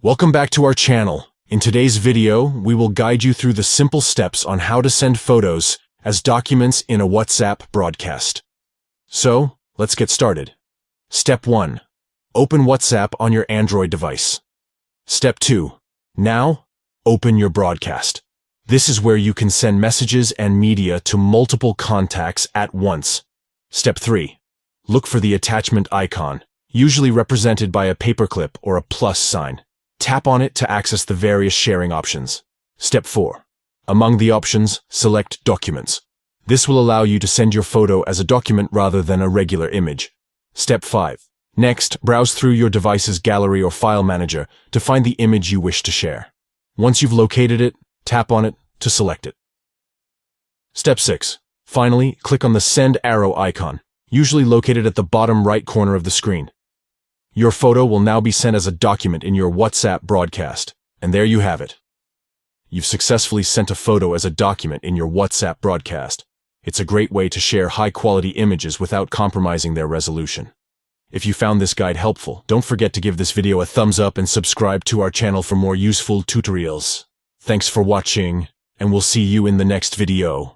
Welcome back to our channel. In today's video, we will guide you through the simple steps on how to send photos as documents in a WhatsApp broadcast. So, let's get started. Step 1. Open WhatsApp on your Android device. Step 2. Now, open your broadcast. This is where you can send messages and media to multiple contacts at once. Step 3. Look for the attachment icon, usually represented by a paperclip or a plus sign. Tap on it to access the various sharing options. Step 4. Among the options, select Documents. This will allow you to send your photo as a document rather than a regular image. Step 5. Next, browse through your device's gallery or file manager to find the image you wish to share. Once you've located it, tap on it to select it. Step 6. Finally, click on the Send arrow icon, usually located at the bottom right corner of the screen. Your photo will now be sent as a document in your WhatsApp broadcast, and there you have it. You've successfully sent a photo as a document in your WhatsApp broadcast. It's a great way to share high-quality images without compromising their resolution. If you found this guide helpful, don't forget to give this video a thumbs up and subscribe to our channel for more useful tutorials. Thanks for watching, and we'll see you in the next video.